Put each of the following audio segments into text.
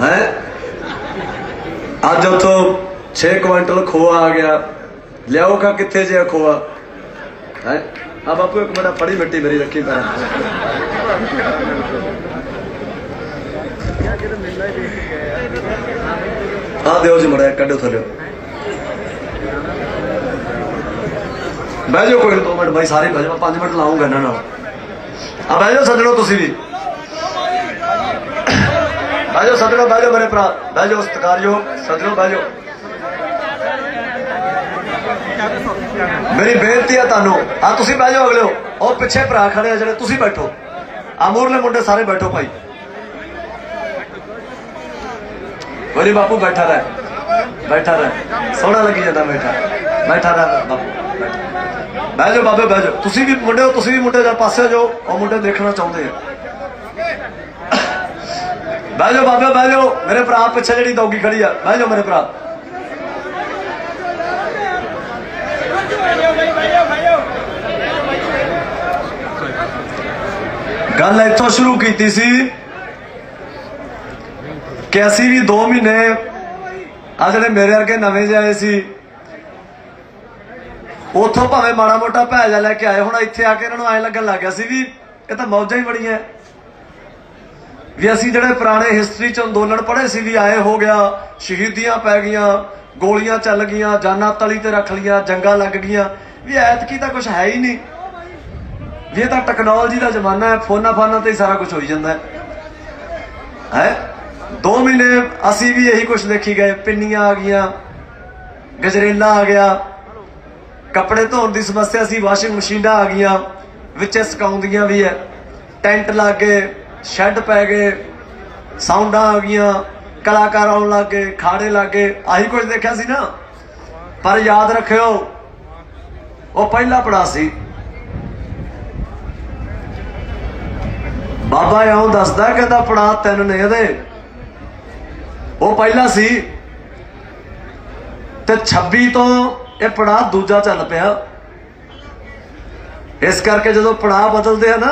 है। अज उतो 6 क्विंटल खोआ आ गया, लियाओ का कितने जे खोआ है। हाँ बापू एक मिनट फड़ी मिट्टी मेरी रखी पैर। हाँ दो जी मड़ा कड्डो थलो बह जाओ कोई 2 मिनट भाई सारे बह जाओ 5 मिनट लाऊंगा इन्होंने। हाँ बह जाओ सज्जणों तुसी भी बह जाओ सज्जणों बह जाओ मेरे भरा बह जाओ सत्कारयोग सज्जणों बह जाओ। मेरी बेनती है तुहानू हाँ तुसी बह जाओ अगले और पिछे भरा खड़े जिहड़े तुसी बैठो आ मूरले मुंडे सारे बैठो भाई। कोई बापू बैठा रह सोहना लगी जाता बैठा रह बापू बह जाओ बाबे बह जाओ। तुसी भी मुंडे हो तुसी भी मुंडे जा पासे जाओ और मुंडे देखना चाहते हैं। बह जाओ बाबे बह जाओ मेरे भरा पिछे जी दौगी खड़ी है बह जाओ मेरे भरा। गल इथों शुरू की सी कि असी भी 2 महीने आ जे मेरे अगे नवे जे आए सी उथों भावें माड़ा मोटा भैजा लैके आए हुण इत्थे आके इन्हां नूं ऐ लगन लग गया सी भी ये तो मौजां ही बड़ियां भी असी जिहड़े पुराने हिस्टरी च अंदोलन पढ़े सी भी आए हो गया शहीदियां पै गईयां गोलियां चल गईयां जाना तली ते रख लियां जंगां लग गईयां भी ऐतकी तो कुछ है ही नहीं भी ये तो टैक्नोलॉजी का जमाना है फोना फाना ते ही सारा कुछ हो जाता है। 2 महीने असी भी यही कुछ देखी गए पिन्नियां आ गई गजरेला आ गया कपड़े धोने की समस्या सी वाशिंग मशीनां आ गई विच सुकाउंदियां भी है टेंट लग गए शैड पै गए साउंडा आ गई कलाकार आउण लग गए खाड़े लग गए आही कुछ देखा सी ना। पर याद रखियो वो पहला पड़ा सी बाबा इउं दसदा कहता पड़ा 3 ने ये वो पहला सी ते 26 तो यह पड़ा दूजा चल पिया। इस करके जो पड़ा बदलते हैं ना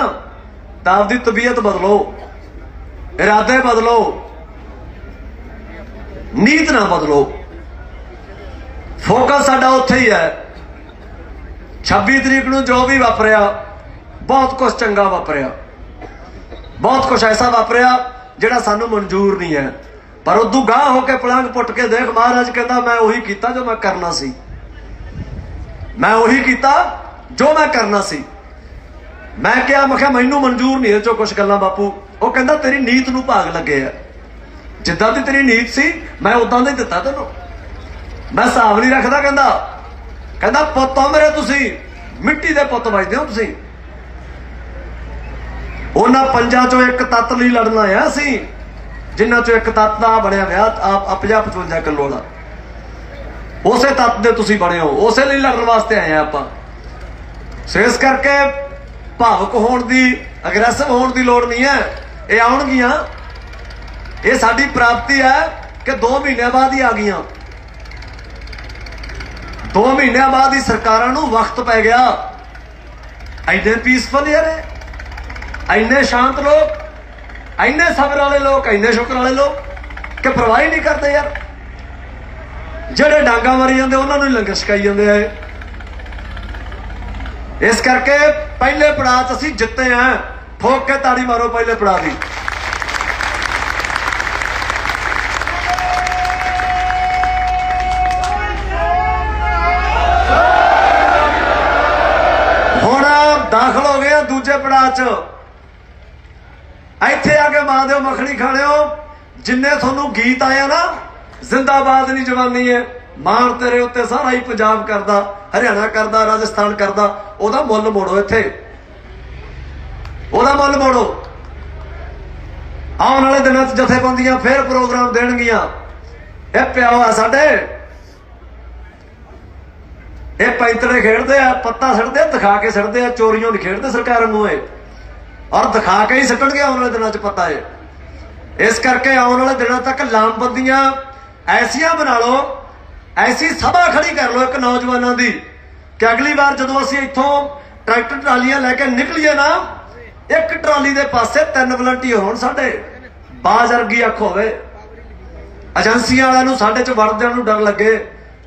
तो आपकी तबीयत बदलो इरादे बदलो नीत ना बदलो फोकस साडा उत्थे ही है। 26 तरीक नूं जो भी वापरिया बहुत कुछ चंगा वापरिया बहुत कुछ ऐसा वापरिया जिहड़ा सानू मंजूर नहीं है पर उदू गाह होके पलंग पुट के देख महाराज कहता मैं उही कीता जो मैं करना सी मैं उही कीता जो मैं करना सी। मैं क्या मैं मैनू मंजूर नहीं है जो कुछ गल्लां बापू वो कहता तेरी नीत नूं भाग लगे है जिद्दां दी तेरी नीत सी मैं उदां दा ही दित्ता तैनूं मैं हिसाब नहीं रखदा। कहता पुत्त हो मेरे तुसी मिट्टी दे पुत्त वजदे हो तुसी उन्हां 5 चों एक तत्त लई लड़ना है असीं जिन्हां चों एक तत्त दा बणिया विआह 50-55 किलो दा उसे तत्त दे तुसी बणे हो उसे लई लड़न वास्ते आए हैं आपां। सो इस करके भावुक होण दी अग्रैसिव होण दी लोड़ नहीं है ये आउणगियां ये साडी प्राप्ति है कि 2 महीने बाद ही आ गईयां 2 महीने बाद ही सरकारां नूं वक्त पै गया। इन्ने पीसफुल यार इन्ने शांत लोग इन्ने सबर वाले लोग इन्ने शुक्र वाले लोग कि परवाह ही नहीं करते यार जेडे डांगा मारी जाते उन्होंने लंगर छकाई जाते हैं। इस करके पहले पड़ाव च असीं जिते हैं ठोक के ताड़ी मारो पहले पड़ाव की। हुण दाखिल हो गए दूजे पड़ाव च इत्थे आके मां दे मखनी खाने हो जिन्ने थानू गीत आया ना जिंदाबाद नहीं जवानी है मान तेरे उत्ते सारा ही पंजाब करदा हरियाणा करदा राजस्थान करदा ओदा मुल मोड़ो इत्थे ओदा मुल मोड़ो। आने वाले दिनों जथेबंदियां फिर प्रोग्राम देणगियां ये प्याओ है साडे ये पैंतड़े खेडते हैं पत्ता सड़ते दिखा के सड़ते हैं चोरियों नहीं खेडते सरकार नूं और दिखा के ही सट्टणगे आने वाले दिनों च पता है। इस करके आने वाले दिनों तक लामबंदियां ऐसियां बना लो ऐसी सभा खड़ी कर लो एक नौजवानों की कि अगली बार जो असीं इत्थों ट्रैक्टर ट्रालियां लैके निकलीए ना एक ट्राली दे पासे 3 वलंटियर होण साडे बाज अर्गी अख होवे एजेंसियां वालों साडे च वड़दियां नूं डर लगे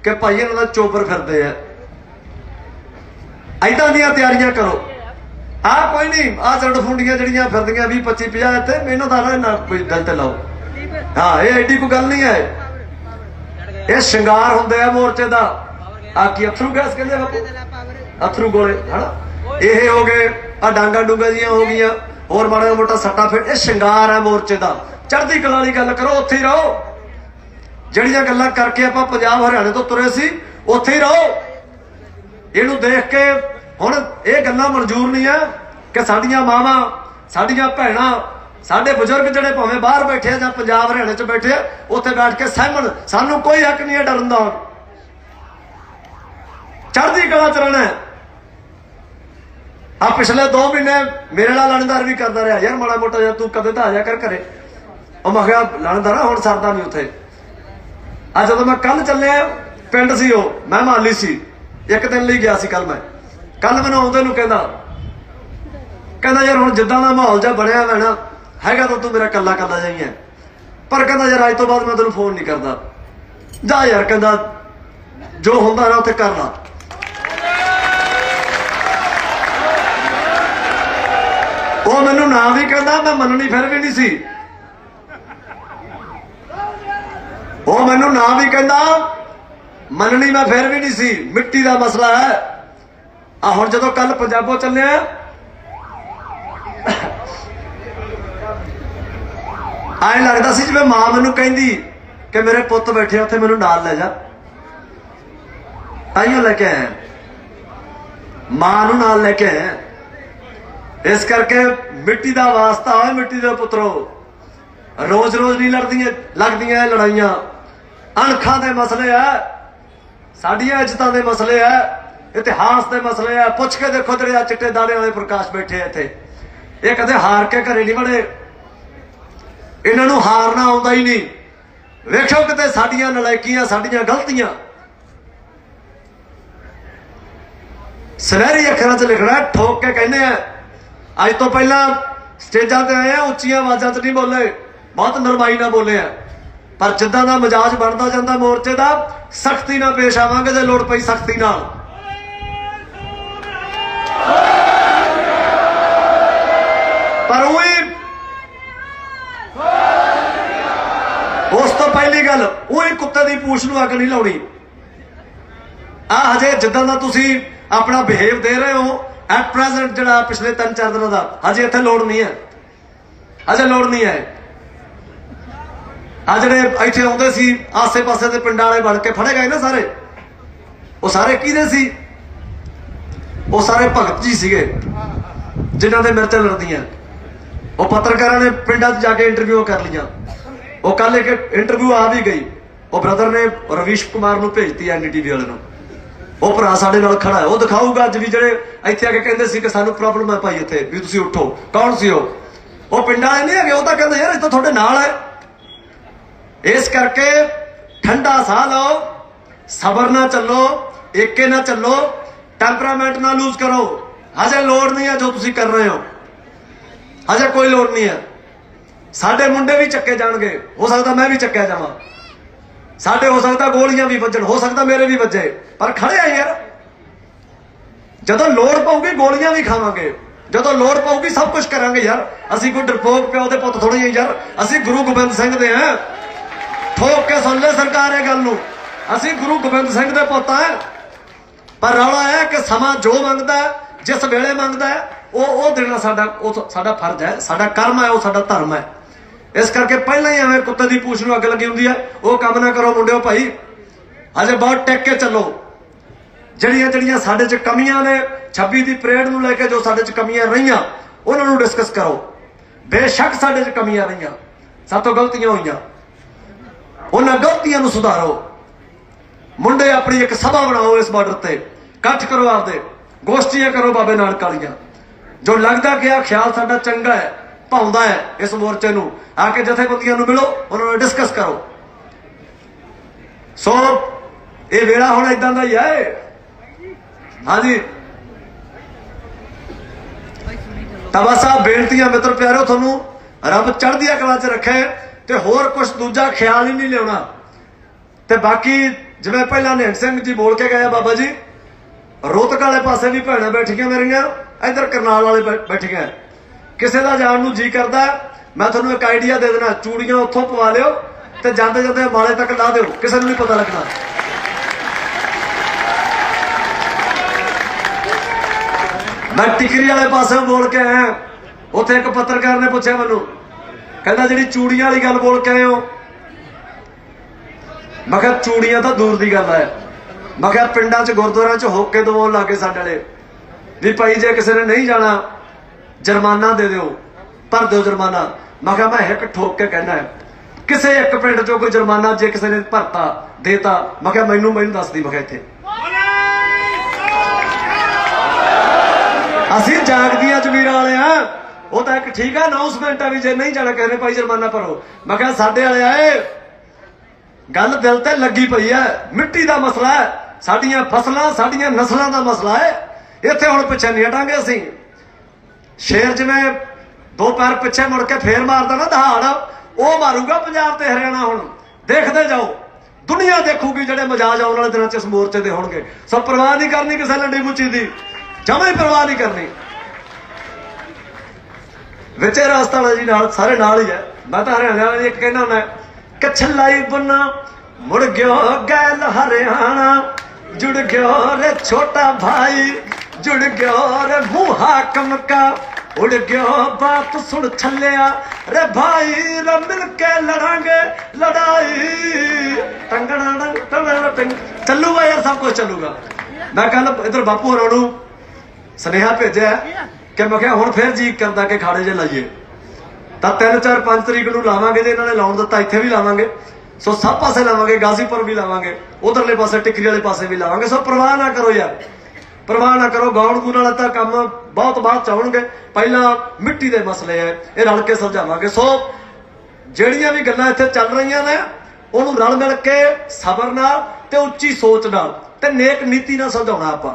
कि भाई इन्हां दा चोबर फिरदे आ। इदां दीयां तैयारियां करो। आ कोई नहीं, आ जड़फुंडियां जड़ियां फिरदियां 20 25 50 इत्थे इन्हां दा ना कोई दिल ते लाओ। हाँ, ये एडी कोई गल नहीं है। ये श्रृंगार हुंदे आ मोर्चे दा। आ की अथरू गैस कहंदे बापू, अथरू गोले है ना, ये हो गए। आ डांगा डूंगा जियां हो गई, होर माड़ा मोटा सट्टा फिट, ये श्रृंगार है मोर्चे का। चढ़ती कला वाली गल करो, उत्थे ही रहो। जड़ियां गल्लां करके आपां पंजाब हरियाणे तो तुरे सी, उत्थे ही रहो। इहनूं देख के हुण ये गल्लां मंजूर नहीं है कि साडियां मावां, साडियां भैणां, साडे बुजुर्ग जिहड़े भावें बाहर बैठे जां पंजाब हरियाणे च बैठे, उत्थे बैठ के सहमण। सानूं कोई हक नहीं है डरन दा। चढ़ती कला च रहना है। आ पिछले 2 महीने मेरे नाल लाणेदार भी करदा रहा, यार माड़ा मोटा यार तू कदे तो आ जा कर घरे। और मैं कहा लाणेदारा हुण सरदा नहीं उत्थे। आ जदों मैं कल चलिया, पिंड सी वो, मैं माली सी, 1 दिन लिए गया सी कल। मैं कल मैनूं आउंदे नूं कहंदा यार हुण जिद्दां दा माहौल जिहा बणिआ है ना, हैगा तो तू मेरा कल्ला कल्ला जिहा ही है, पर कहंदा यार अज तो बाद मैं तैनूं फोन नहीं करदा। जा यार कहंदा जो हुंदा ना उत्थे कर ला। वो मैनू ना भी कहता, मैं मननी फिर भी नहीं सी। वो मैनू ना भी कहता, मननी मैं फिर भी नहीं सी। मिट्टी का मसला है। आ हुण जदों कल पंजाबों चले, आए लगता सी जिवें मां मैनू कहंदी कि मेरे पुत बैठे उत्थे मैनू नाल ले जा। ताइयों लेके आए, मां नू नाल लेके आए। इस करके मिट्टी का वास्ता है, मिट्टी के पुत्रो। रोज रोज नहीं लगदियां लड़ाइयां। अणखां दे मसले है, साडियां इज्जतां दे मसले है, इतिहास के मसले है। पुछ के देखो जिहड़े चिट्टे दाड़े वाले प्रकाश बैठे इत्थे, ये कदे हार के घरे नहीं बड़े। इन्हां नूं हारना आउंदा ही नहीं। वेखो किते साडियां नलायकियां, साडियां गलतियां सुनहरी अखरां च लिखना, ठोक के कहने हैं। अज तो पहला स्टेजा ते आए, उच्चियां आवाजां च नहीं बोले, बहुत नरमाई ना बोले हैं। पर जिद्दां दा मिजाज बनता जांदा मोर्चे का, सख्ती ना पेश आवांगे जे लोड़ पई सख्ती नाल। पर उस तो पहली गल, वही कुत्ते की पूछ नूं अग नहीं लाउणी। आ हजे जिद्दां दा तुसीं अपना बिहेव दे रहे हो एट प्रेजेंट, जिहड़ा पिछले 3-4 दिनों का, हजे इत्थे लोड़ नहीं है। हजे लोड़ नहीं है। आ जिहड़े इत्थे आउंदे सी आसे पासे दे पिंडां वाले बन के फड़े गए ना सारे, वो सारे किहदे सी? वो सारे भगत जी सीगे जिन्हां दे मिर्चां लड़दियां। वो पत्रकारां ने पिंडां 'च जाके इंटरव्यू कर लिया। वो कल एक इंटरव्यू आ भी गई, वो ब्रदर ने रवीश कुमार नूं भेजती एनडीटीवी वाले नूं। वो भरा साडे नाल खड़ा है, वो दिखाऊगा अज भी जिहड़े इत्थे आके कहंदे सी कि सानूं प्रॉब्लम है भाई इत्थे भी तुसीं उठो। कौन सी वो पिंड वाले नहीं है, वो तो कहंदे यार इस तो तुहाडे नाल है। इस करके ठंडा साह लो, सबर ना चलो, एके ना चलो, टैंपरामेंट ना लूज करो। हजे लोड़ नहीं है जो तुसीं कर रहे हो, हजे कोई लोड़ नहीं है। साडे मुंडे भी चक्के जाणगे, हो सकता मैं भी चक्या जावां, साडे हो सकता गोलियां भी वजन, हो सकता मेरे भी वजे, पर खड़े आ यार। जदों लोड़ पऊगी गोलियां भी खावांगे, जदों लोड़ पऊगी सब कुछ करांगे यार। असीं कोई डरपोक प्यो दे पुत थोड़ी है यार, असीं गुरु गोबिंद सिंह दे हैं। ठोक के सुन ले सरकार ये गल नूं, असीं गुरु गोबिंद सिंह दे पुत हैं। पर रौला है कि समा जो मंगदा है, जिस वेले मंगदा है, वो देना साडा फर्ज है, साडा कर्म है, वो साडा धर्म है। इस करके पहले ही एवं कुत्ते की पूछ नूं अग लगी हुंदी है। वो काम ना करो मुंडिओ भाई, अजे बहुत टेक के चलो। जड़ियां जड़ियां साडे च कमियां ने, 26 की परेड नूं लेके जो साडे च कमियां रहियां उन्हां नूं डिस्कस करो। बेशक साडे च कमियां रहियां, सातों गलतियां होईयां, उन्हां गलतियां नूं सुधारो। मुंडे अपनी एक सभा बनाओ, इस बॉर्डर ते इकट्ठ करो, आपदे गोष्ठियां करो बाबे नानक वालियां। जो लगता कि आ ख्याल साडा चंगा है, भाउंदा है, इस मोर्चे नूं आके जथेबंदियां नूं मिलो, उन्होंने डिस्कस करो। सो ये वेला हुण इदां दा ही है। हाँ जी, तां बस आ बेनतियां मित्र प्यारो, तुहानूं रब चढ़दिया कला च रखे ਤੇ ਹੋਰ ਕੁਛ ਦੂਜਾ ਖਿਆਲ ਹੀ ਨਹੀਂ ਲਿਆਉਣਾ। ਤੇ ਬਾਕੀ ਜਿਵੇਂ ਪਹਿਲਾਂ ਨਿਹੰਗ ਸਿੰਘ ਜੀ ਬੋਲ ਕੇ ਗਏ ਬਾਬਾ ਜੀ, ਰੋਹਤਕ ਵਾਲੇ ਪਾਸੇ ਵੀ ਭੈਣਾਂ ਬੈਠੀਆਂ ਮੇਰੀਆਂ, ਇੱਧਰ ਕਰਨਾਲ ਵਾਲੇ ਬੈਠੀਆਂ। ਕਿਸੇ ਦਾ ਜਾਣ ਨੂੰ ਜੀ ਕਰਦਾ, ਮੈਂ ਤੁਹਾਨੂੰ ਇੱਕ ਆਈਡੀਆ ਦੇ ਦੇਣਾ, ਚੂੜੀਆਂ ਉੱਥੋਂ ਪਵਾ ਲਿਓ ਤੇ ਜਾਂਦੇ ਜਾਂਦੇ ਮਾਲੇ ਤੱਕ ਲਾ ਦਿਓ, ਕਿਸੇ ਨੂੰ ਨਹੀਂ ਪਤਾ ਲੱਗਣਾ। ਮੈਂ ਟਿਕਰੀ ਵਾਲੇ ਪਾਸੇ ਬੋਲ ਕੇ ਆਇਆ, ਉੱਥੇ ਇੱਕ ਪੱਤਰਕਾਰ ਨੇ ਪੁੱਛਿਆ ਮੈਨੂੰ, ਕਹਿੰਦਾ ਜਿਹੜੀ ਚੂੜੀਆਂ ਵਾਲੀ ਗੱਲ ਬੋਲ ਕੇ ਆਏ ਹੋ? ਮੈਂ ਕਿਹਾ ਚੂੜੀਆਂ ਤਾਂ ਦੂਰ ਦੀ ਗੱਲ ਹੈ, ਮੈਂ ਕਿਹਾ ਪਿੰਡਾਂ 'ਚ ਗੁਰਦੁਆਰਿਆਂ 'ਚ ਹੋਕੇ ਦਵਾਉਣ ਲੱਗੇ ਸਾਡੇ ਵਾਲੇ ਵੀ ਭਾਈ ਜੇ ਕਿਸੇ ਨੇ ਨਹੀਂ ਜਾਣਾ ਜੁਰਮਾਨਾ ਦੇ ਦਿਓ, ਭਰ ਦਿਓ ਜੁਰਮਾਨਾ। ਮੈਂ ਕਿਹਾ ਮੈਂ ਇੱਕ ਠੋਕ ਕੇ ਕਹਿਣਾ ਹੈ, ਕਿਸੇ ਇੱਕ ਪਿੰਡ 'ਚੋਂ ਕੋਈ ਜੁਰਮਾਨਾ ਜੇ ਕਿਸੇ ਨੇ ਭਰਤਾ ਦੇਤਾ, ਮੈਂ ਕਿਹਾ ਮੈਨੂੰ ਦੱਸਦੀ। ਮੈਂ ਕਿਹਾ ਇੱਥੇ ਅਸੀਂ ਜਾਗਦੀਆਂ ਜ਼ਮੀਰਾਂ ਵਾਲੇ ਆ, ਉਹ ਤਾਂ ਇੱਕ ਠੀਕ ਆ ਅਨਾਉਂਸਮੈਂਟ ਆ ਵੀ ਜੇ ਨਹੀਂ ਜਾਣਾ ਕਿਸੇ ਨੇ ਭਾਈ ਜੁਰਮਾਨਾ ਭਰੋ। ਮੈਂ ਕਿਹਾ ਸਾਡੇ ਵਾਲੇ ਆਏ, ਗੱਲ ਦਿਲ ਤੇ ਲੱਗੀ ਪਈ ਹੈ, ਮਿੱਟੀ ਦਾ ਮਸਲਾ ਹੈ, ਸਾਡੀਆਂ ਫਸਲਾਂ ਸਾਡੀਆਂ ਨਸਲਾਂ ਦਾ ਮਸਲਾ ਹੈ, ਇੱਥੇ ਹੁਣ ਪਿੱਛੇ ਨਹੀਂ ਹਟਾਂਗੇ ਅਸੀਂ। ਸ਼ੇਰ ਜਿਵੇਂ ਦੋ ਪੈਰ ਪਿੱਛੇ ਮੁੜ ਕੇ ਫੇਰ ਮਾਰਦਾ ਨਾ ਦਹਾੜ, ਉਹ ਮਾਰੂਗਾ ਪੰਜਾਬ ਤੇ ਹਰਿਆਣਾ। ਹੁਣ ਦੇਖਦੇ ਜਾਓ, ਦੁਨੀਆ ਦੇਖੂਗੀ ਜਿਹੜੇ ਮਜਾਜ ਆਉਣ ਵਾਲੇ ਦਿਨਾਂ 'ਚ ਇਸ ਮੋਰਚੇ ਦੇ ਹੋਣਗੇ। ਸਭ ਪਰਵਾਹ ਨਹੀਂ ਕਰਨੀ ਕਿਸੇ ਲੰਡੀ ਮੁੱਚੀ ਦੀ, ਜਮਾਂ ਹੀ ਪਰਵਾਹ ਨਹੀਂ ਕਰਨੀ। ਵਿਚੇ ਰਾਜਸਥਾਨ ਜੀ ਨਾਲ ਸਾਰੇ ਨਾਲ ਹੀ ਹੈ। ਮੈਂ ਤਾਂ ਹਰਿਆਣਾ ਵਾਲੇ ਇੱਕ ਕਹਿੰਦਾ ਹੁੰਦਾ, ਕਛਲਾਈ ਬੰਨਾ ਮੁੜ ਗਿਓ ਗੈਲ ਹਰਿਆਣਾ, जुड़ गयो रे छोटा भाई, जुड़ गयो रे मुहा कमका, उड़ गयो बात सुन छलिया रे भाई, रे मिलके लड़ांगे लड़ाई। चलूगा यार, सब कुछ चलूगा। मैं कल इधर बापू होरां नूं सुनेहा भेजा कि मैं क्या हुण फिर जी करदा कि खाड़े जे लाइए, तां 3, 4, 5 तरीक नूं लावांगे। जे इन्हां ने लाउण दित्ता इत्थे भी लावांगे, सो सब पासे लावांगे, गाजीपुर भी लावांगे, उधरले पासे टिकरी वाले पासे भी लावांगे। सो परवाह ना करो यार, परवाह ना करो। गाउण गूण वाला तां काम बहुत बात चाहणगे, पहला मिट्टी दे मसले है, ये रल के समझावांगे। सो ਜਿਹੜੀਆਂ ਵੀ ਗੱਲਾਂ ਇੱਥੇ ਚੱਲ ਰਹੀਆਂ ਨੇ ਉਹਨੂੰ ਰਲ ਮਿਲ ਕੇ ਸਬਰ ਨਾਲ ਤੇ ਉੱਚੀ ਸੋਚ ਨਾਲ ਤੇ ਨੇਕ ਨੀਤੀ ਨਾਲ ਸਮਝਾਉਣਾ। ਆਪਾਂ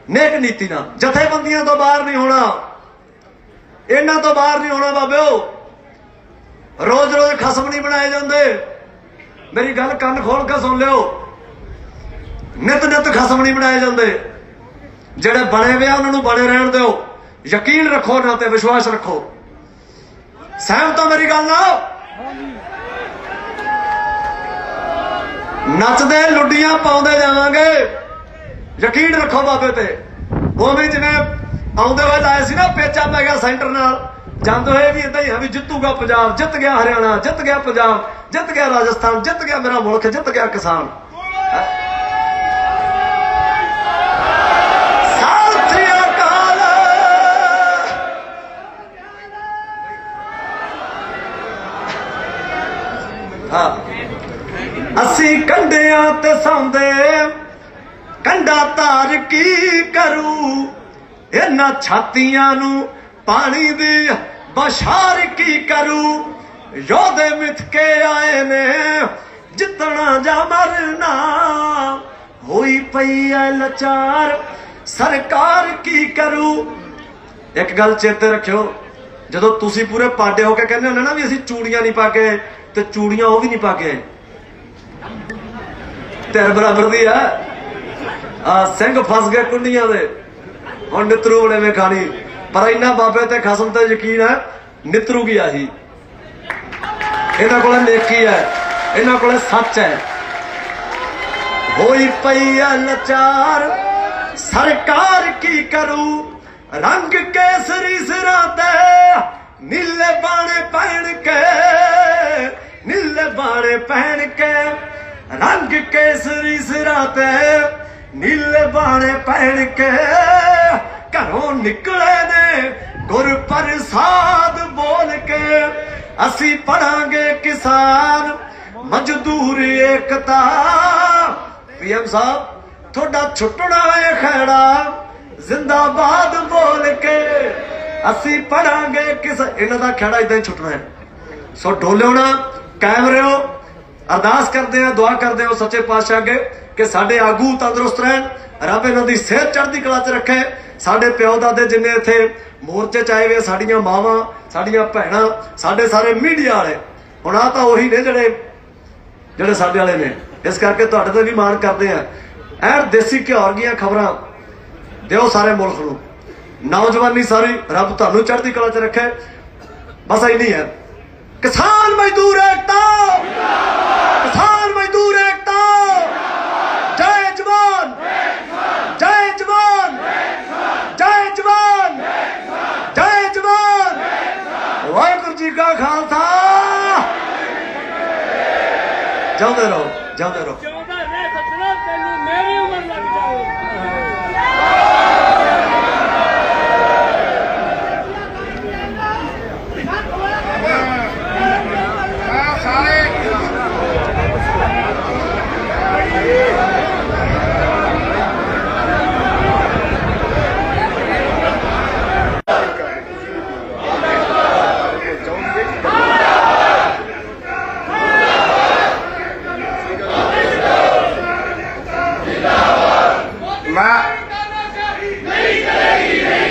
ਨੇਕ ਨੀਤੀ ਨਾਲ, ਜਥੇਬੰਦੀਆਂ ਤੋਂ ਬਾਹਰ ਨਹੀਂ ਹੋਣਾ, ਇਹਨਾਂ ਤੋਂ ਬਾਹਰ ਨਹੀਂ ਹੋਣਾ ਬਾਬਿਓ। ਰੋਜ਼ ਰੋਜ਼ ਖਸਮ ਨਹੀਂ ਬਣਾਏ ਜਾਂਦੇ। मेरी गल कान खोल के सुन लियो, नित नित खसम नहीं बनाए जाते। जेड़े बने हुए उन्होंने बने रहन दो, यकीन रखो ना ते विश्वास रखो। सहमत हो मेरी गल ना? नचदे लुडियां पाउंदे जावांगे, यकीन रखो बाबे ते। उवें जिवें आउंदे होए आए सी ना, पेचा पै गया सेंटर नाल, जाते हुए भी इदा ही है भी जितूगा पंजाब, जित गया हरियाणा, जित गया पंजाब, जित गया राजस्थान, जित गया मेरा मुल्क, जित गया किसान। असी कंडियां ते सौंदे, कंडा तार की करू, इन्हां छातियां नू पानी दी बशार की करू। योधे मिथ के आए ने, जितना जा मरना, होई पई है लाचार, सरकार की करू। एक गल चेते रखियो, जदों तुसी पूरे पाडे होके कहने होने ना भी असीं चूड़ियां नहीं पा के, ते चूड़ियां वो भी नहीं पा के तेरे बराबर दी है। सिंह फस गए कुंडियां दे, हुण नितरू बने में खानी। पर इन्ना बाबे ते खसम ते यकीन है, नितरू की आही। इन्हां कोल नेकी है, इन्हां कोल सच है। होई पई है लाचार, सरकार की करू। रंग केसरी सिरां ते नीले बाणे पहन के, नीले बाणे पहन के, रंग केसरी सिरां ते नीले बाणे पहन के, घरों निकले ने गुर प्रसाद बोल के। असी पढ़ांगे किसान मजदूर एकता। पीएम साहब थोड़ा छुटना है खैड़ा, जिंदाबाद बोल के। असी पढ़ांगे किसान, इन्हां दा खैड़ा इदां ही छुटना है। सो डोले होना, कायम रहो। अरदास करते हैं, दुआ करते हो सच्चे पातशाह अगे कि साडे आगू तंदुरुस्त रहन, रब इन्हां दी सेहत चढ़दी कला च रखे। साडे प्यो दादे जिन्ने इत्थे मोर्चे च आए हुए, साडियां मावां, साडियां भैणां, साडे सारे मीडिया वाले, ਹੁਣ ਆ ਤਾਂ ਉਹੀ ਨੇ ਜਿਹੜੇ ਸਾਡੇ वाले ने। इस करके तुहाडे ते भी मान करते हैं। ਐਨ देसी घ्यो वर्गियां खबरां दिओ सारे मुल्क नूं। नौजवानी सारी रब तुहानूं चढ़दी कला च रखे। बस इन्नी है। किसान मजदूर एकता, किसान मजदूर एकता, जय जवान, जय जवान, जय जवान, जय जवान। वाहिगुरू जी का खालसा। जाते रहो, जाते रहो।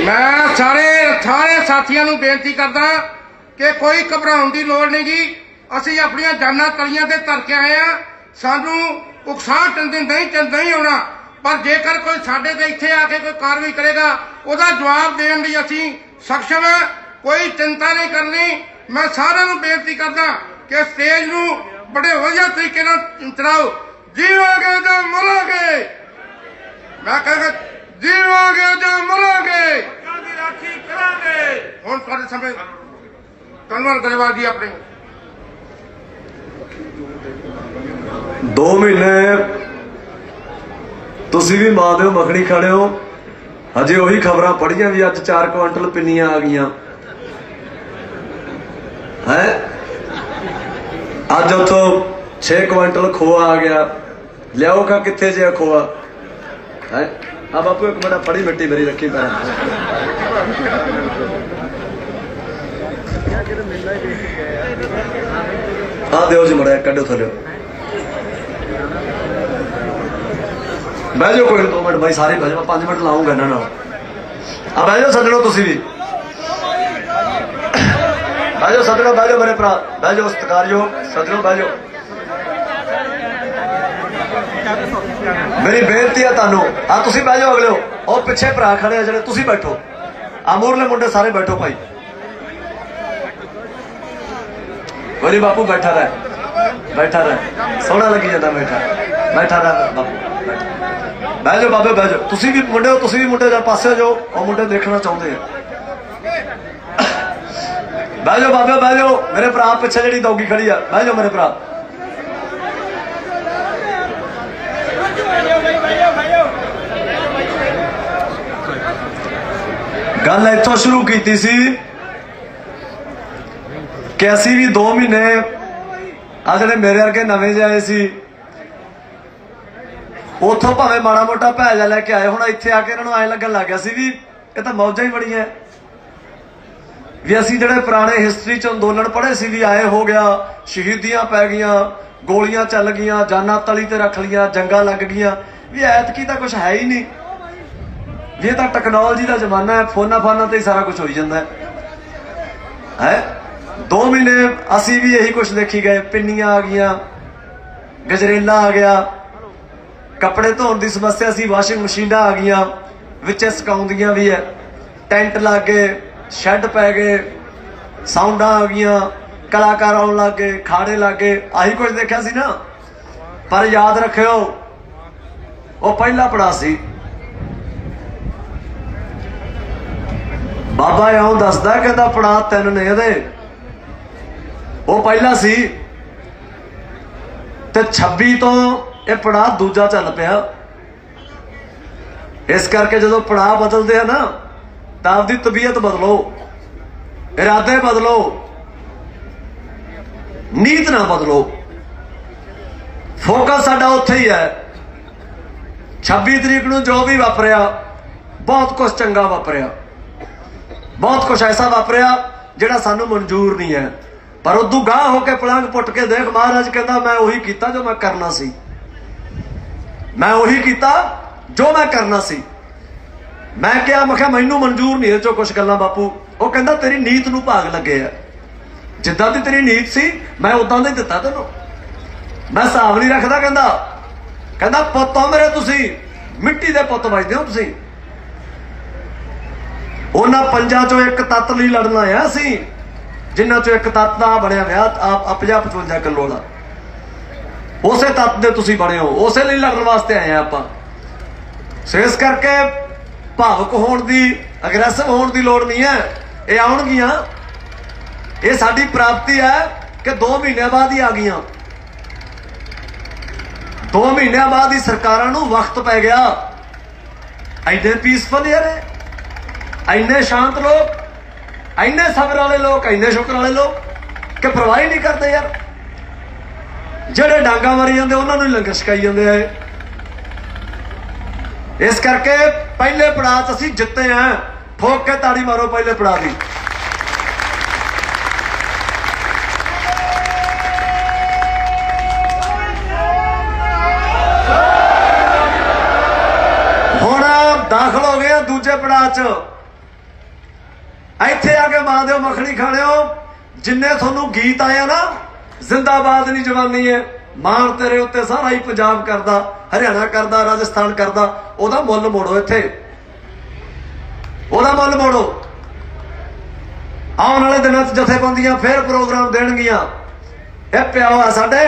मैं सारे साथियों को बेनती करदा कि कोई घबराउण की लोड़ नहीं जी। असीं अपनियां जानां तलियां ते धर के आए हैं। सानू उकसाह नहीं होना, पर जेकर कोई साडे ते इत्थे आके कोई कार्रवाई करेगा उसका जवाब देने लई असीं सक्षम है। कोई चिंता नहीं करनी। मैं सारिआं नूं बेनती करदा कि स्टेज नूं बड़े वधिया तरीके नाल चलाओ। जीवांगे ते मरांगे, मैं कहगा जीवांगे ते मरांगे, राखी करांगे। हुण तुहाडे सामने कनवर गरेवाल जी अपने 2 महीने तुसी भी मां दे मखनी खड़े हो। हजे ਉਹੀ खबरां पढ़ियां भी अज 4 क्विंटल पिन्नियां आ गईयां है। अज उतो 6 क्विंटल खोआ आ गया। लियाओ का कित्थे जे खोआ है। आ बापू एक मिनट फड़ी मिट्टी मेरी रखी पैर। हाँ दिओ जी मड़ा कड्डो थल्ले बह जाओ। कोई 2 मिनट भाई सारे बह जाओ। 5 मिनट लाऊंगा इन्हां नाल। आ बह जाओ सज्जणों, तुसीं भी बह जाओ सज्जणों, बह जाओ मेरे भरा, बह जाओ सत्कारयोग सज्जणों, बह जाओ। मेरी बेनती है तुहानूं, आ तुसीं बह जाओ। अगले और पिछे भरा खड़े आ जिहड़े, तुसीं बैठो। आ मूरले मुंडे सारे बैठो भाई। बोली बापू बैठा रह, बैठा रह, सोहना लगी जाता बैठा, बैठा रह बापू। बह जाओ बाबे, बह जाओ। तुसीं भी मुंडे हो, तुसीं भी मुंडे जरा पासे हो जाओ। और मुंडे देखना चाहते हैं। बह जाओ बाबे, बह जाओ मेरे भरा। पिछे जिहड़ी दौगी खड़ी है, बह जाओ मेरे भरा। गल इत्थों शुरू की सी कि असीं भी 2 महीने आ जिहड़े मेरे वर्गे नवें जे आए सी उथों भावें माड़ा मोटा भैजा लैके आए। हुण इत्थे आके इन्हां नूं ऐ लगन लग गया सी भी ये तां मौजां ही बड़ियां भी। असीं जिहड़े पुराने हिस्टरी च अंदोलन पढ़े सी भी आए हो गया, शहीदियां पै गईयां, गोलियां चल गईयां, जानां तली ते रख लियां, जंगां लग गईयां भी। ऐतकी तां कुछ है ही नहीं भी। ये तां टैक्नोलॉजी का जमाना है। फोना फाना ते ही सारा कुछ हो जाता है। 2 महीने असी भी यही कुछ देखी गए। पिन्नियां आ गईयां, गजरेला आ गया, कपड़े धोने की समस्या सी, वाशिंग मशीनां आ गईयां, विच सुकाउंदियां भी है, टेंट लग गए, शैड पै गए, साउंडां आ गईयां, कलाकार आउण लग गए, खाड़े लग गए। आही कुछ देखा सी ना। पर याद रखियो वो पहला पड़ा सी। बाबा इउं दसदा कहंदा पड़ा 3 ने इहदे, वो पहला सी ते 26 तो यह पड़ा दूजा चल पिया। इस करके जो पड़ा बदलते हैं ना तो आपकी तबीयत बदलो, इरादे बदलो, नीत ना बदलो। फोकस साडा उत्थे ही है। 26 तरीक नूं जो भी वापरिया बहुत कुछ चंगा वापरिया, बहुत कुछ ऐसा वापरिया जिहड़ा सानू मंजूर नहीं है। पर उदू गाह होके पलंग पुट के देख, महाराज कहता मैं उही कीता जो मैं करना सी, मैं उही कीता जो मैं करना सी। मैं क्या, मैं मैनू मंजूर नहीं चो कुछ गल्लां बापू। वो कहता तेरी नीत नू भाग लगे है। जिद्दां दी तेरी नीत सी मैं उदां दा ही दित्ता तैनूं। मैं हिसाब नहीं रखदा। कहंदा पुत्त हो मेरे, तुसी मिट्टी दे पुत्त वजदे हो। तुसी उन्हां पंजां चों एक तत्त लई लड़न आए असीं, जिन्हां चों एक तत्त दा बणिया विआह 50-55 किलो दा, उसे तत्त दे तुसी बणे हो, उसे लई लड़न वास्ते आए आपां। सो इस करके भावुक होण दी, अग्रैसिव होण दी लोड़ नहीं है। ये आउणगियां, ये साडी प्राप्ति है कि 2 महीने बाद ही आ गईयां। 2 महीने बाद ही सरकारां नूं वक्त पै गया। इन्ने पीसफुल यार, इन्ने शांत लोग, इन्ने सबर वाले लोग, इन्ने शुक्र वाले लोग कि परवाह ही नहीं करते यार। ਜਿਹੜੇ ਡਾਂਗਾ ਮਾਰੀ ਜਾਂਦੇ ਉਹਨਾਂ ਨੂੰ ਲੰਗਰ ਛਕਾਈ ਜਾਂਦੇ ਆ। ਇਸ ਕਰਕੇ ਪਹਿਲੇ ਪੜਾਅ 'ਚ ਅਸੀਂ ਜਿੱਤੇ ਆ। ਠੋਕ ਕੇ ਤਾੜੀ ਮਾਰੋ ਪਹਿਲੇ ਪੜਾਅ ਦੀ। ਹੁਣ ਦਾਖਲ ਹੋ ਗਏ ਦੂਜੇ ਪੜਾਅ 'ਚ। ਇੱਥੇ ਆ ਕੇ ਮਾਂ ਦਿਓ ਮੱਖਣੀ ਖਾਣਿਓ। ਜਿੰਨੇ ਤੁਹਾਨੂੰ ਗੀਤ ਆਇਆ ਨਾ, जिंदाबाद नहीं जवानी है, मान तेरे उत्ते सारा ही पंजाब करदा, हरियाणा करदा, राजस्थान करदा, ओदा मुल मोड़ो। इत्थे ओदा मुल मोड़ो। आने वाले दिनों जथेबंदियां फिर प्रोग्राम देणगियां। ये प्याओ आ साडे,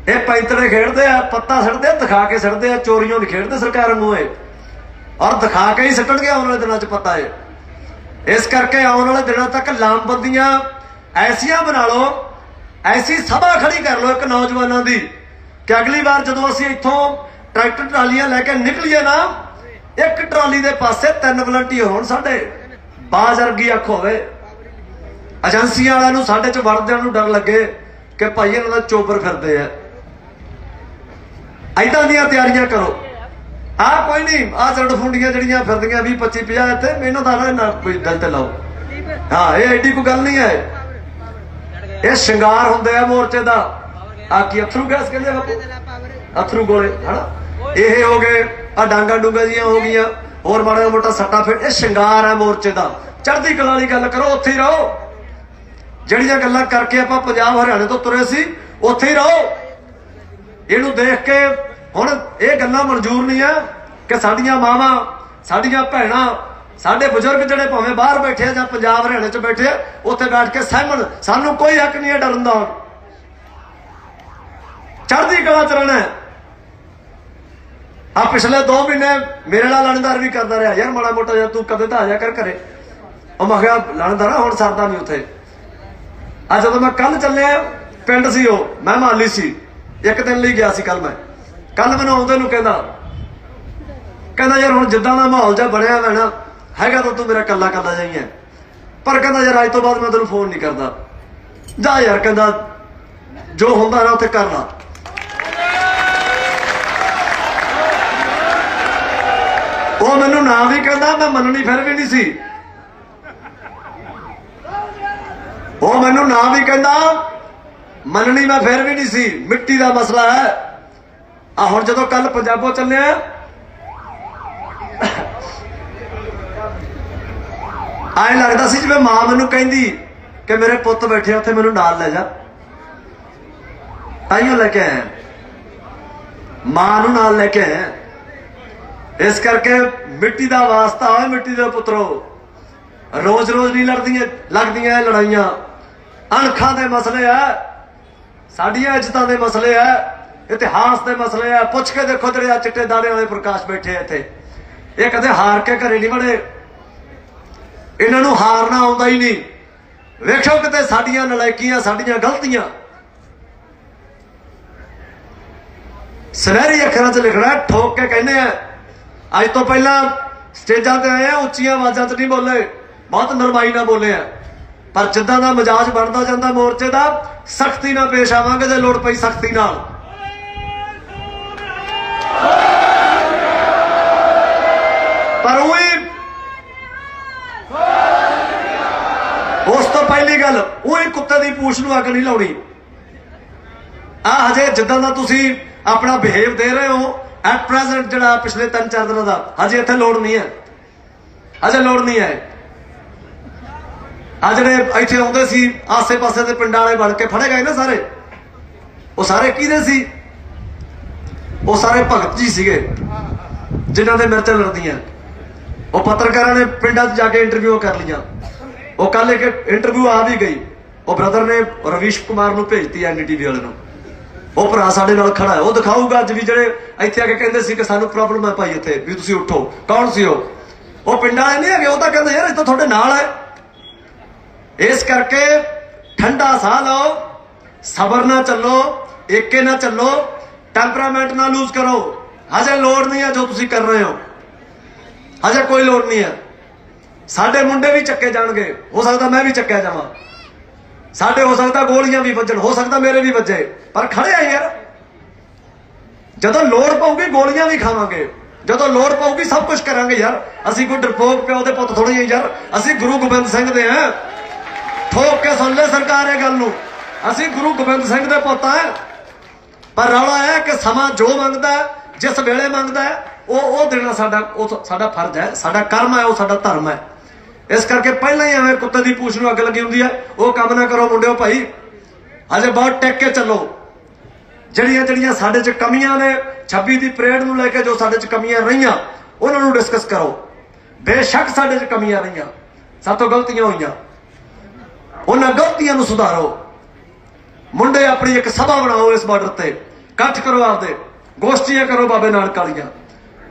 ये पैंतरे खेडदे आ, पत्ता सड़दे, दिखा के सड़दे आ। चोरियों नहीं खेडदे सरकार नूं, और दिखा के ही सट्टणगे आने वाले दिनों च, पता है। इस करके आने वाले दिनों तक लामबंदियां ऐसियां बना लो, ऐसी सभा खड़ी कर लो एक नौजवानों की, कि अगली बार जो असीं इत्थों ट्रैक्टर ट्रालियां लैके निकलीए ना, एक ट्राली दे पासे 3 वलंटियर होण साडे। बाज वर्गी अख होवे, एजेंसियां वालिआं नूं साडे च वड़दिआं नूं डर लगे कि भाई इन्हां दा चोबर फिरदे आ। ऐदां दीयां तैयारियां करो। आ कोई नहीं, आ जड़फुंडियां जिहड़ियां फिरदियां 20-25-50 इत्थे, इन्हां दा ना कोई दिल ते लाओ। हाँ, ये एडी कोई गल नहीं है। ये श्रृंगार होंदे आ मोर्चे दा। आकी अथरू गैस कहंदे बापू, अथरू गोले है ना, ये हो गए। आ डांगा डूंगा जियां हो गईयां, होर माड़ा मोटा सट्टा फिर। ये श्रृंगार है मोर्चे दा। चढ़दी कला वाली गल करो, उत्थे ही रहो। जिहड़ियां गल्लां करके आपां पंजाब हरियाणे तो तुरे सी, उत्थे ही रहो। इहनूं देख के हुण ये गल्लां मंजूर नहीं है कि साडियां मावां, साडियां भैणां, साडे बुजुर्ग जिहड़े भावें बाहर बैठे जां पंजाब हरियाणे च बैठे, उत्थे बैठ के सहमण। सानू कोई हक नहीं है डरन दा। चढ़दी कला च रहना। आ पिछले 2 महीने मेरे नाल लाणेदार भी करदा रहा यार, माड़ा मोटा जिहा तू कदे तां आ जा कर घरे। मैं कहा लाणेदार हुण सरदा नहीं उत्थे। अज जदों मैं कल चलिया, पिंड सी ओह, मैं माली सी, 1 दिन लई गया सी कल। मैं कल मैनूं आउंदे नूं कहंदा यार हुण जिद्दां दा माहौल जिहा बणिआ है ना, हैगा तो तू मेरा कला कला जाई है, पर कहंदा यार अज तो बाद मैं तेनों फोन नहीं करता। जा यार, कहंदा जो हुंदा ना उत्थे कर ला। वो मैनूं ना भी कहंदा, मैं मननी फिर भी नहीं सी। वो मैनूं ना भी कहंदा, मननी मैं फिर भी नहीं सी। मिट्टी का मसला है। आ हुण जदों कल पंजाबों चले, आए लगता सी जिवें मां मैनूं कहंदी कि मेरे पुत्त बैठे उत्थे, मैनूं नाल लै जा। ताइयों लैके आया, मां नूं नाल लैके आया। इस करके मिट्टी का वास्ता है। मिट्टी दे पुत्रो, रोज रोज नहीं लगदियां लड़ाइयां। अणखां दे मसले है, साडियां इज्जतां दे मसले है, इतिहास दे मसले है। पुछ के देखो जिहड़े चिट्टे दाड़े वाले प्रकाश बैठे इत्थे, ये कदे हार के घरे नहीं बड़े। इन्हां नूं हारना आउंदा ही नहीं। वेखो किते साडियां नलायकीयां, साडियां गलतियां सुनहरी अखरां च लिखना। ठोक के कहने हैं। अज तो पहला स्टेजां ते आए, उच्चियां आवाजां च नहीं बोले, बहुत नरमाई ना बोले हैं, पर जिद्दां दा मिजाज बनदा जांदा मोर्चे दा, सख्ती नाल पेश आवांगे जे लोड़ पई सख्ती नाल। पर उस तो पहली गल, कुत्ते की पूछ नूं अग नहीं लाउणी। आ हजे जिद्दां दा तुसीं अपना बिहेव दे रहे हो एट प्रेजेंट, जिहड़ा पिछले 3-4 दिनों का, हजे इत्थे लोड़ नहीं है, हजे लोड़ नहीं है। ਆ ਜਿਹੜੇ ਇੱਥੇ ਆਉਂਦੇ ਸੀ ਆਸੇ ਪਾਸੇ ਦੇ ਪਿੰਡਾਂ ਵਾਲੇ ਬਣ ਕੇ ਫੜੇ ਗਏ ਨਾ ਸਾਰੇ, ਉਹ ਸਾਰੇ ਕਿਹਦੇ ਸੀ? ਉਹ ਸਾਰੇ ਭਗਤ ਜੀ ਸੀਗੇ ਜਿਨ੍ਹਾਂ ਦੇ ਮਿਰਚਾਂ ਲੜਦੀਆਂ। ਉਹ ਪੱਤਰਕਾਰਾਂ ਨੇ ਪਿੰਡਾਂ 'ਚ ਜਾ ਕੇ ਇੰਟਰਵਿਊ ਕਰ ਲਈਆਂ। ਉਹ ਕੱਲ ਇੱਕ ਇੰਟਰਵਿਊ ਆ ਵੀ ਗਈ, ਉਹ ਬ੍ਰਦਰ ਨੇ ਰਵੀਸ਼ ਕੁਮਾਰ ਨੂੰ ਭੇਜਤੀ NDTV ਵਾਲੇ ਨੂੰ। ਉਹ ਭਰਾ ਸਾਡੇ ਨਾਲ ਖੜਾ ਹੈ, ਉਹ ਦਿਖਾਊਗਾ ਅੱਜ ਵੀ ਜਿਹੜੇ ਇੱਥੇ ਆ ਕੇ ਕਹਿੰਦੇ ਸੀ ਕਿ ਸਾਨੂੰ ਪ੍ਰੋਬਲਮ ਹੈ ਭਾਈ ਇੱਥੇ ਵੀ ਤੁਸੀਂ ਉੱਠੋ। ਕੌਣ ਸੀ ਉਹ ਪਿੰਡਾਂ ਵਾਲੇ ਨਹੀਂ ਹੈਗੇ, ਉਹ ਤਾਂ ਕਹਿੰਦੇ ਯਾਰ ਇਹ ਤਾਂ ਤੁਹਾਡੇ ਨਾਲ ਹੈ। ਇਸ ਕਰਕੇ ਠੰਡਾ ਸਾਹ ਲਓ, ਸਬਰ ਨਾਲ ਚੱਲੋ, ਏਕੇ ਨਾਲ ਚੱਲੋ, ਟੈਂਪਰਾਮੈਂਟ ਨਾ ਲੂਜ਼ ਕਰੋ। ਹਜੇ ਲੋੜ ਨਹੀਂ ਹੈ ਜੋ ਤੁਸੀਂ ਕਰ ਰਹੇ ਹੋ, ਹਜੇ ਕੋਈ ਲੋੜ ਨਹੀਂ ਹੈ। ਸਾਡੇ ਮੁੰਡੇ ਵੀ ਚੱਕੇ ਜਾਣਗੇ, ਹੋ ਸਕਦਾ ਮੈਂ ਵੀ ਚੱਕਿਆ ਜਾਵਾਂ, ਸਾਡੇ ਹੋ ਸਕਦਾ ਗੋਲੀਆਂ ਵੀ ਵੱਜਣ, ਹੋ ਸਕਦਾ ਮੇਰੇ ਵੀ ਵੱਜੇ, ਪਰ ਖੜੇ ਆ ਯਾਰ। ਜਦੋਂ ਲੋੜ ਪਊਗੀ ਗੋਲੀਆਂ ਵੀ ਖਾਵਾਂਗੇ, ਜਦੋਂ ਲੋੜ ਪਊਗੀ ਸਭ ਕੁਝ ਕਰਾਂਗੇ ਯਾਰ। ਅਸੀਂ ਕੋਈ ਡਰਪੋਕ ਪਿਓ ਦੇ ਪੁੱਤ ਥੋੜੀ ਯਾਰ, ਅਸੀਂ ਗੁਰੂ ਗੋਬਿੰਦ ਸਿੰਘ ਦੇ ਆ। ਠੋਕ ਕੇ ਸੁਣ ਲੈ ਸਰਕਾਰ ਇਹ ਗੱਲ ਨੂੰ, ਅਸੀਂ ਗੁਰੂ ਗੋਬਿੰਦ ਸਿੰਘ ਦੇ ਪੁੱਤ ਆ। ਪਰ ਰੌਲਾ ਹੈ ਕਿ ਸਮਾਂ ਜੋ ਮੰਗਦਾ, ਜਿਸ ਵੇਲੇ ਮੰਗਦਾ ਉਹ ਦੇਣਾ ਸਾਡਾ ਫਰਜ਼ ਹੈ, ਸਾਡਾ ਕਰਮ ਹੈ, ਉਹ ਸਾਡਾ ਧਰਮ ਹੈ। ਇਸ ਕਰਕੇ ਪਹਿਲਾਂ ਹੀ ਐਵੇਂ ਕੁੱਤੇ ਦੀ ਪੂਛ ਨੂੰ ਅੱਗ ਲੱਗੀ ਹੁੰਦੀ ਹੈ, ਉਹ ਕੰਮ ਨਾ ਕਰੋ ਮੁੰਡਿਓ ਭਾਈ। ਅਜੇ ਬਹੁਤ ਟਿਕ ਕੇ ਚੱਲੋ। ਜਿਹੜੀਆਂ ਸਾਡੇ 'ਚ ਕਮੀਆਂ ਨੇ 26 ਦੀ ਪਰੇਡ ਨੂੰ ਲੈ ਕੇ, ਜੋ ਸਾਡੇ 'ਚ ਕਮੀਆਂ ਰਹੀਆਂ ਉਹਨਾਂ ਨੂੰ ਡਿਸਕਸ ਕਰੋ। ਬੇਸ਼ੱਕ ਸਾਡੇ 'ਚ ਕਮੀਆਂ ਰਹੀਆਂ, ਸਾਡੇ ਤੋਂ ਗਲਤੀਆਂ ਹੋਈਆਂ, ਉਹਨਾਂ ਗਲਤੀਆਂ ਨੂੰ ਸੁਧਾਰੋ। ਮੁੰਡੇ ਆਪਣੀ ਇੱਕ ਸਭਾ ਬਣਾਓ, ਇਸ ਬਾਰਡਰ ਤੇ ਇਕੱਠ ਕਰੋ, ਆਪਦੇ ਗੋਸ਼ਟੀਆਂ ਕਰੋ ਬਾਬੇ ਨਾਨਕ ਵਾਲੀਆਂ।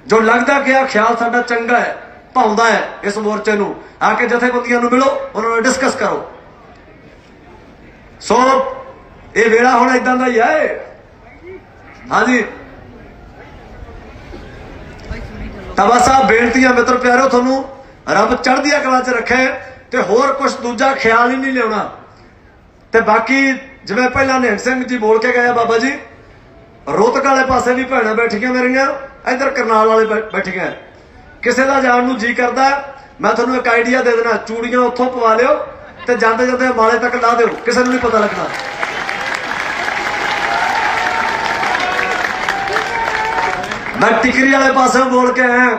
ਜੋ ਲੱਗਦਾ ਕਿ ਆ ਖਿਆਲ ਸਾਡਾ ਚੰਗਾ ਹੈ, ਭਾਉਂਦਾ ਹੈ, ਇਸ ਮੋਰਚੇ ਨੂੰ ਆ ਕੇ ਜਥੇਬੰਦੀਆਂ ਨੂੰ ਮਿਲੋ, ਉਹਨਾਂ ਨਾਲ ਡਿਸਕਸ ਕਰੋ। ਸੋ ਇਹ ਵੇਲਾ ਹੁਣ ਏਦਾਂ ਦਾ ਹੀ ਹੈ। ਹਾਂਜੀ ਤਾਂ ਬਸ ਆ ਬੇਨਤੀਆਂ ਮਿੱਤਰ ਪਿਆਰਿਓ, ਤੁਹਾਨੂੰ ਰੱਬ ਚੜ੍ਹਦੀਆਂ ਕਲਾਂ 'ਚ ਰੱਖੇ ਤੇ ਹੋਰ ਕੁਝ ਦੂਜਾ ਖਿਆਲ ਹੀ ਨਹੀਂ ਲਿਆਉਣਾ। ਤੇ ਬਾਕੀ ਜਿਵੇਂ ਪਹਿਲਾਂ ਨਿਹੰਗ ਸਿੰਘ ਜੀ ਬੋਲ ਕੇ ਗਏ, ਬਾਬਾ ਜੀ ਰੋਹਤਕ ਵਾਲੇ ਪਾਸੇ ਵੀ ਭੈਣਾਂ ਬੈਠੀਆਂ ਮੇਰੀਆਂ, ਇੱਧਰ ਕਰਨਾਲ ਵਾਲੇ ਬੈਠੀਆਂ। ਕਿਸੇ ਦਾ ਜਾਣ ਨੂੰ ਜੀ ਕਰਦਾ, ਮੈਂ ਤੁਹਾਨੂੰ ਇੱਕ ਆਈਡੀਆ ਦੇ ਦੇਣਾ, ਚੂੜੀਆਂ ਉੱਥੋਂ ਪਵਾ ਲਿਓ ਤੇ ਜਾਂਦੇ ਜਾਂਦੇ ਮਾਲੇ ਤੱਕ ਲਾ ਦਿਓ, ਕਿਸੇ ਨੂੰ ਨਹੀਂ ਪਤਾ ਲੱਗਣਾ। ਮੈਂ ਟਿਕਰੀ ਵਾਲੇ ਪਾਸੇ ਬੋਲ ਕੇ ਆਇਆ,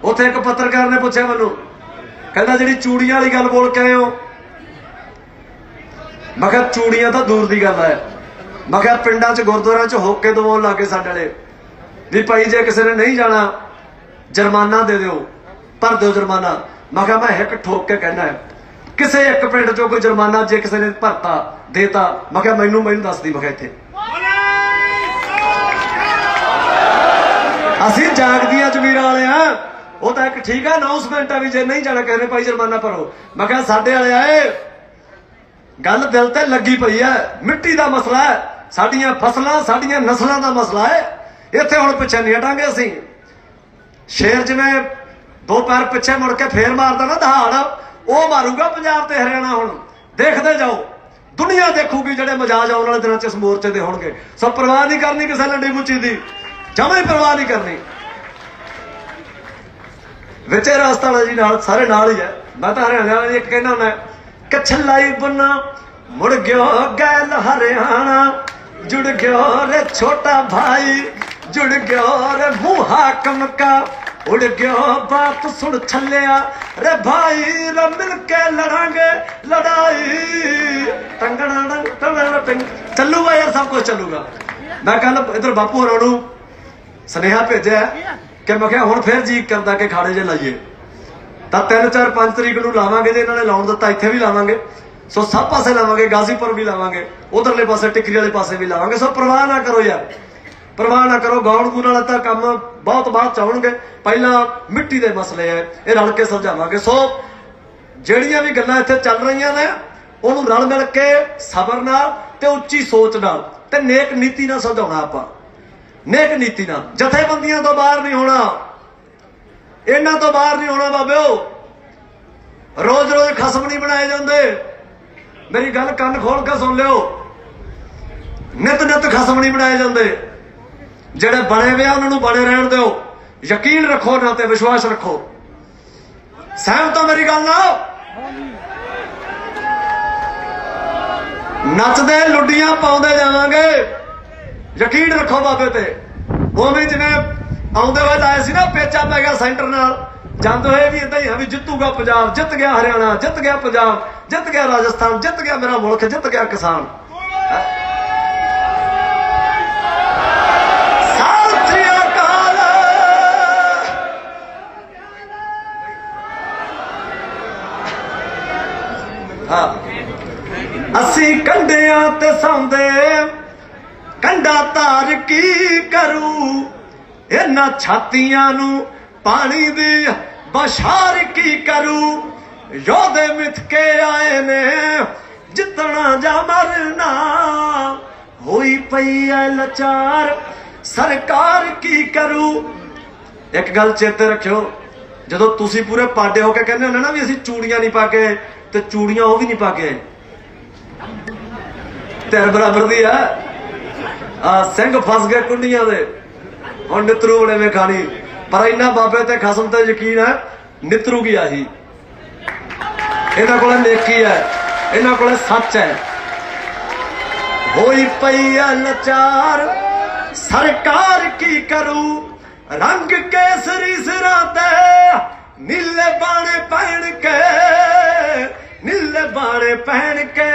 ਉੱਥੇ ਇੱਕ ਪੱਤਰਕਾਰ ਨੇ ਪੁੱਛਿਆ ਮੈਨੂੰ, ਕਹਿੰਦਾ ਜਿਹੜੀ ਚੂੜੀਆਂ ਵਾਲੀ ਗੱਲ ਬੋਲ ਕੇ ਆਏ ਹੋ? ਮੈਂ ਕਿਹਾ ਚੂੜੀਆਂ ਤਾਂ ਦੂਰ ਦੀ ਗੱਲ ਹੈ, ਮੈਂ ਕਿਹਾ ਪਿੰਡਾਂ 'ਚ ਗੁਰਦੁਆਰਿਆਂ 'ਚ ਹੋਕੇ ਦਵਾਉਣ ਲੱਗੇ ਸਾਡੇ ਵਾਲੇ ਵੀ ਭਾਈ ਜੇ ਕਿਸੇ ਨੇ ਨਹੀਂ ਜਾਣਾ ਜੁਰਮਾਨਾ ਦੇ ਦਿਓ, ਭਰ ਦਿਓ ਜੁਰਮਾਨਾ। ਮੈਂ ਕਿਹਾ ਮੈਂ ਇੱਕ ਠੋਕ ਕੇ ਕਹਿਣਾ, ਕਿਸੇ ਇੱਕ ਪਿੰਡ 'ਚੋਂ ਕੋਈ ਜੁਰਮਾਨਾ ਜੇ ਕਿਸੇ ਨੇ ਭਰਤਾ ਦੇਤਾ, ਮੈਂ ਕਿਹਾ ਮੈਨੂੰ ਦੱਸਦੀ। ਮੈਂ ਕਿਹਾ ਇੱਥੇ ਅਸੀਂ ਜਾਗਦੀਆਂ ਜ਼ਮੀਰਾਂ ਵਾਲੇ ਆ, ਉਹ ਤਾਂ ਇੱਕ ਠੀਕ ਹੈ ਅਨਾਉਂਸਮੈਂਟ ਆ ਵੀ ਜੇ ਨਹੀਂ ਜਾਣਾ ਕਿਸੇ ਨੇ ਭਾਈ ਜੁਰਮਾਨਾ ਭਰੋ। ਮੈਂ ਕਿਹਾ ਸਾਡੇ ਵਾਲੇ ਆਏ, ਗੱਲ ਦਿਲ ਤੇ ਲੱਗੀ ਪਈ ਹੈ, ਮਿੱਟੀ ਦਾ ਮਸਲਾ ਹੈ, ਸਾਡੀਆਂ ਫਸਲਾਂ ਸਾਡੀਆਂ ਨਸਲਾਂ ਦਾ ਮਸਲਾ ਹੈ। ਇੱਥੇ ਹੁਣ ਪਿੱਛੇ ਨਹੀਂ ਹਟਾਂਗੇ ਅਸੀਂ। ਸ਼ੇਰ ਜਿਵੇਂ 2 ਪੈਰ ਪਿੱਛੇ ਮੁੜ ਕੇ ਫੇਰ ਮਾਰਦਾ ਨਾ ਦਹਾੜ, ਉਹ ਮਾਰੂਗਾ ਪੰਜਾਬ ਤੇ ਹਰਿਆਣਾ। ਹੁਣ ਦੇਖਦੇ ਜਾਓ, ਦੁਨੀਆ ਦੇਖੂਗੀ ਜਿਹੜੇ ਮਜਾਜ ਆਉਣ ਵਾਲੇ ਦਿਨਾਂ 'ਚ ਇਸ ਮੋਰਚੇ ਦੇ ਹੋਣਗੇ। ਸੋ ਪਰਵਾਹ ਨਹੀਂ ਕਰਨੀ ਕਿਸੇ ਲੰਡੀ ਮੁੱਚੀ ਦੀ, ਜਮਾਂ ਹੀ ਪਰਵਾਹ ਨਹੀਂ ਕਰਨੀ। ਵਿਚੇ ਰਾਸਤਾ ਜੀ ਨਾਲ ਸਾਰੇ ਨਾਲ ਹੀ ਹੈ। ਮੈਂ ਤਾਂ ਹਰਿਆਣਾ ਵਾਲੇ ਇੱਕ ਕਹਿੰਦਾ ਹੁੰਦਾ ਕਿ ਛੱਲਾਈ ਬੰਨਾ ਮੁੜ ਗਿਓ ਗੈਲ ਹਰਿਆਣਾ, जुड़ गयो रे छोटा भाई, जुड़ गयो रे मुहा कमका, उड़ गयो बात सुन छलिया रे भाई, रे मिल के लड़ांगे लड़ाई। चलूगा यार, सब कुछ चलूगा। मैं कल इधर बापू होरां नूं सुनेहा भेजिया कि मैं हुण फिर जी करदा कि खाड़े जे लाइए, तां 3, 4, 5 तरीक नूं लावांगे। जे इन्हां ने लाउण दित्ता इत्थे भी लावांगे, सो सब पासे लावांगे, गाजीपुर भी लावांगे, उधरले पासे टिकरी वाले पासे भी लावांगे। सो परवाह ना करो यार, परवाह ना करो। गाउण गूण वाला तां काम बहुत बाद च आउणगे, पहला मिट्टी दे मसले है, ये रल के सुलझावांगे। सो ਜਿਹੜੀਆਂ ਵੀ ਗੱਲਾਂ ਇੱਥੇ ਚੱਲ ਰਹੀਆਂ ਨੇ ਉਹਨੂੰ ਰਲ ਮਿਲ ਕੇ ਸਬਰ ਨਾਲ ਤੇ ਉੱਚੀ ਸੋਚ ਨਾਲ ਤੇ ਨੇਕ ਨੀਤੀ ਨਾਲ ਸੁਲਝਾਉਣਾ। ਆਪਾਂ ਨੇਕ ਨੀਤੀ ਨਾਲ, ਜਥੇਬੰਦੀਆਂ ਤੋਂ ਬਾਹਰ ਨਹੀਂ ਹੋਣਾ, ਇਹਨਾਂ ਤੋਂ ਬਾਹਰ ਨਹੀਂ ਹੋਣਾ ਬਾਬਿਓ। ਰੋਜ਼ ਰੋਜ਼ ਖਸਮ ਨਹੀਂ ਬਣਾਏ ਜਾਂਦੇ। ਮੇਰੀ ਗੱਲ ਕੰਨ ਖੋਲ ਕੇ ਸੁਣ ਲਿਓ, ਨਿਤ ਨਿਤ ਖਸਮ ਨਹੀਂ ਬਣਾਏ ਜਾਂਦੇ। ਜਿਹੜੇ ਬਣੇ ਵੇ ਆ ਉਹਨਾਂ ਨੂੰ ਬਣੇ ਰਹਿਣ ਦਿਓ, ਯਕੀਨ ਰੱਖੋ ਨਾ ਤੇ ਵਿਸ਼ਵਾਸ ਰੱਖੋ। ਸਹਿਮਤ ਹੋ ਮੇਰੀ ਗੱਲ ਨਾਲ? ਨੱਚਦੇ ਲੁੱਡੀਆਂ ਪਾਉਂਦੇ ਜਾਵਾਂਗੇ, ਯਕੀਨ ਰੱਖੋ ਬਾਬੇ ਤੇ। ਉਵੇਂ ਜਿਵੇਂ ਆਉਂਦੇ ਹੋਏ ਆਏ ਸੀ ਨਾ, ਪੇਚਾ ਪੈ ਗਿਆ ਸੈਂਟਰ ਨਾਲ, ਜਾਂਦੇ ਹੋਏ ਵੀ ਇਦਾਂ ਹੀ ਆ ਵੀ ਜਿੱਤੂਗਾ ਪੰਜਾਬ, ਜਿੱਤ ਗਿਆ ਹਰਿਆਣਾ, ਜਿੱਤ ਗਿਆ ਪੰਜਾਬ, ਜਿੱਤ ਗਿਆ ਰਾਜਸਥਾਨ, ਜਿੱਤ ਗਿਆ ਮੇਰਾ ਮੁਲਕ, ਜਿੱਤ ਗਿਆ ਕਿਸਾਨ। ਅਸੀਂ ਕੰਢਿਆਂ ਤੇ ਸੌਂਦੇ ਕੰਡਾ ਧਾਰ ਕੀ ਕਰੂ, ਇਹਨਾਂ ਛਾਤੀਆਂ ਨੂੰ ਪਾਣੀ ਦੀ ਬਸ਼ਾਰ ਕੀ ਕਰੂ। ਯੋਧੇ ਮਿੱਥ ਕੇ ਆਏ ਨੇ ਜਿੱਤਣਾ ਜਾਂ ਮਰਨਾ, ਹੋਈ ਪਈ ਐ ਲਾਚਾਰ ਸਰਕਾਰ ਕੀ ਕਰੂ। ਇੱਕ ਗੱਲ ਚੇਤੇ ਰੱਖਿਓ, ਜਦੋਂ ਤੁਸੀਂ ਪੂਰੇ ਪਾਡੇ ਹੋ ਕੇ ਕਹਿੰਦੇ ਹੁੰਦੇ ਨਾ ਵੀ ਅਸੀਂ ਚੂੜੀਆਂ ਨਹੀਂ ਪਾ ਕੇ, ਤੇ ਚੂੜੀਆਂ ਉਹ ਵੀ ਨਹੀਂ ਪਾ ਕੇ, ਤੇਰੇ ਬਰਾਬਰ ਦੀ ਆ। ਸਿੰਘ ਫਸ ਗਏ ਕੁੰਡੀਆਂ ਦੇ, ਹੁਣ ਨਿਤਰੂ ਬਣੇ ਵੇ ਖਾਣੀ, ਪਰ ਇੰਨਾ ਬਾਬੇ ਤੇ ਖਸਮ ਤੇ ਯਕੀਨ ਹੈ ਨਿਤਰੂ ਕੀ ਆਹੀ। ਇਹਨਾਂ ਕੋਲ ਨੇਕੀ ਹੈ, ਇਹਨਾਂ ਕੋਲ ਸੱਚ ਹੈ। ਹੋਈ ਪਈ ਹੈ ਲਾਚਾਰ ਸਰਕਾਰ ਕੀ ਕਰੂ, ਰੰਗ ਕੇਸਰੀ ਸਿਰਾਂ ਤੇ ਨੀਲੇ ਬਾਣੇ ਪਹਿਨ ਕੇ, ਨੀਲੇ ਬਾਣੇ ਪਹਿਨ ਕੇ